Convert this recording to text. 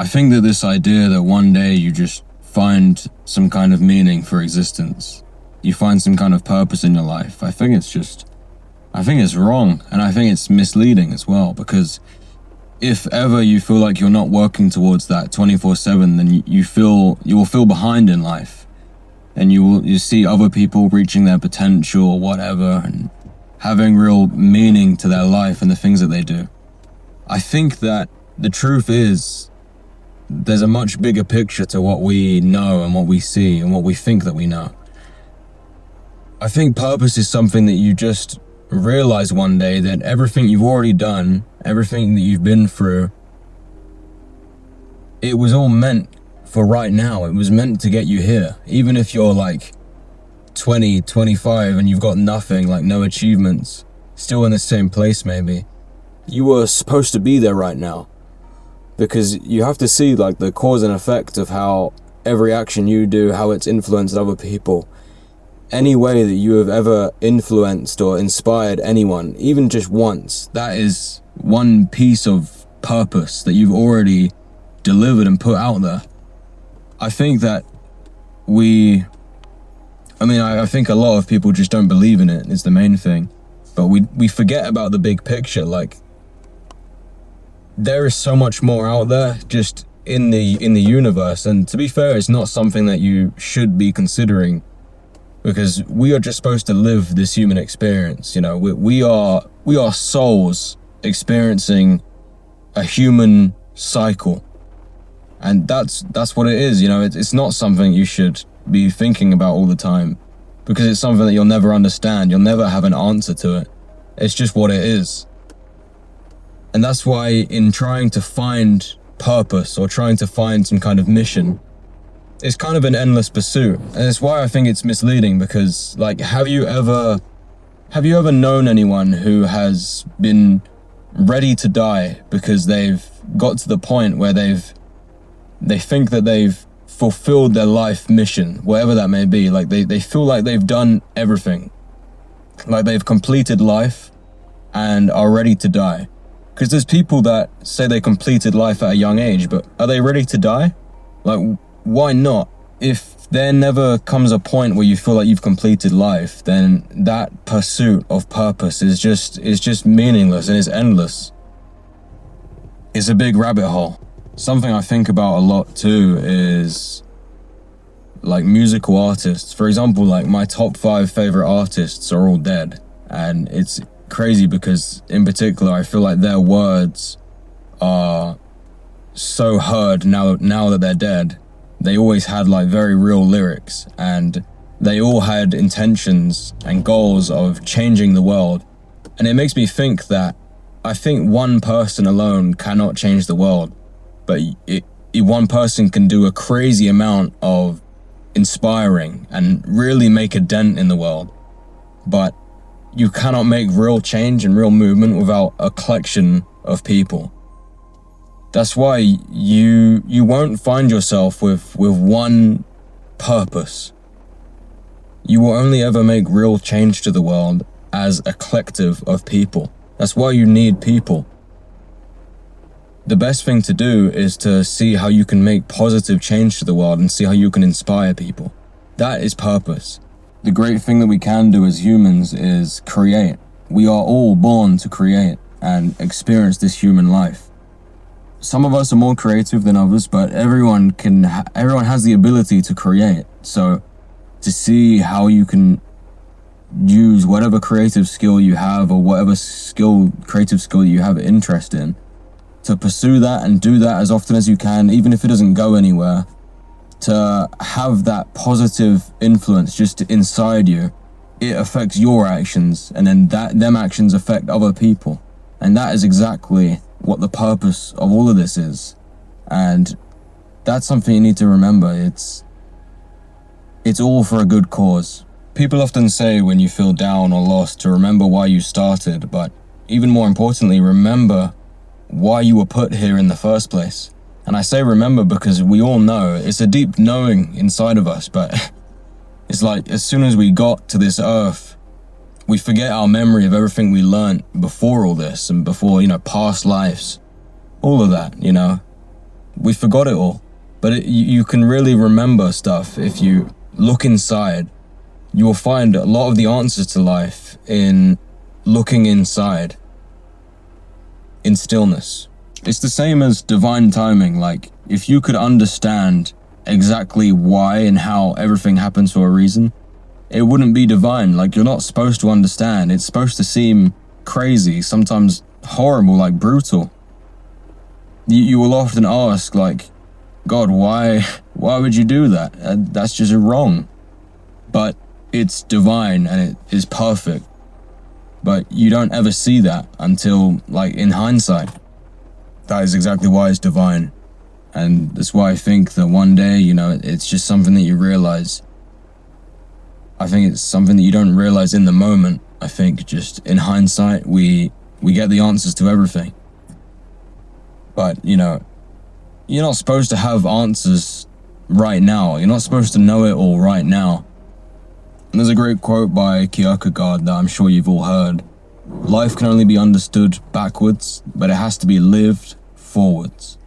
I think that this idea that one day you just find some kind of meaning for existence, you find some kind of purpose in your life, I think it's wrong, and I think it's misleading as well, because if ever you feel like you're not working towards that 24/7, then you will feel behind in life, and you see other people reaching their potential or whatever, and having real meaning to their life and the things that they do. I think that the truth is, there's a much bigger picture to what we know and what we see and what we think that we know. I think purpose is something that you just realize one day, that everything you've already done, everything that you've been through, it was all meant for right now. It was meant to get you here. Even if you're like 20, 25 and you've got nothing, like no achievements, still in the same place maybe, you were supposed to be there right now. Because you have to see like the cause and effect of how every action you do, how it's influenced other people. Any way that you have ever influenced or inspired anyone, even just once, that is one piece of purpose that you've already delivered and put out there. I think that I think a lot of people just don't believe in it, is the main thing. But we forget about the big picture. Like, there is so much more out there just in the universe, and to be fair, it's not something that you should be considering, because we are just supposed to live this human experience. You know, we are souls experiencing a human cycle, and that's what it is. You know, it's not something you should be thinking about all the time, because it's something that you'll never understand. You'll never have an answer to it. It's just what it is. And that's why in trying to find purpose or trying to find some kind of mission, it's kind of an endless pursuit. And it's why I think it's misleading, because like, have you ever known anyone who has been ready to die because they've got to the point where they think that they've fulfilled their life mission, whatever that may be? Like they feel like they've done everything, like they've completed life and are ready to die. Because there's people that say they completed life at a young age, but are they ready to die? Like, why not? If there never comes a point where you feel like you've completed life, then that pursuit of purpose is just meaningless, and it's endless. It's a big rabbit hole. Something I think about a lot too is like musical artists. For example, like my top 5 favorite artists are all dead, and it's crazy because in particular I feel like their words are so heard now that they're dead. They always had like very real lyrics, and they all had intentions and goals of changing the world. And it makes me think that I think one person alone cannot change the world, but one person can do a crazy amount of inspiring and really make a dent in the world. But you cannot make real change and real movement without a collection of people. That's why you won't find yourself with one purpose. You will only ever make real change to the world as a collective of people. That's why you need people. The best thing to do is to see how you can make positive change to the world and see how you can inspire people. That is purpose. The great thing that we can do as humans is create. We are all born to create and experience this human life. Some of us are more creative than others, but everyone has the ability to create. So to see how you can use whatever creative skill you have, or whatever creative skill you have interest in, to pursue that and do that as often as you can, even if it doesn't go anywhere, to have that positive influence just inside you. It affects your actions, and then them actions affect other people. And that is exactly what the purpose of all of this is. And that's something you need to remember. It's all for a good cause. People often say when you feel down or lost to remember why you started, but even more importantly, remember why you were put here in the first place. And I say remember because we all know, it's a deep knowing inside of us, but it's like as soon as we got to this earth, we forget our memory of everything we learned before all this and before, past lives, all of that, we forgot it all. But you can really remember stuff if you look inside. You will find a lot of the answers to life in looking inside, in stillness. It's the same as divine timing. Like, if you could understand exactly why and how everything happens for a reason, it wouldn't be divine. Like, you're not supposed to understand. It's supposed to seem crazy, sometimes horrible, like brutal. You will often ask, like, God, why would you do that? That's just wrong. But it's divine and it is perfect. But you don't ever see that until, like, in hindsight. That is exactly why it's divine. And that's why I think that one day, it's just something that you realize. I think it's something that you don't realize in the moment. I think just in hindsight, we get the answers to everything. But, you're not supposed to have answers right now. You're not supposed to know it all right now. And there's a great quote by Kierkegaard that I'm sure you've all heard. Life can only be understood backwards, but it has to be lived forwards.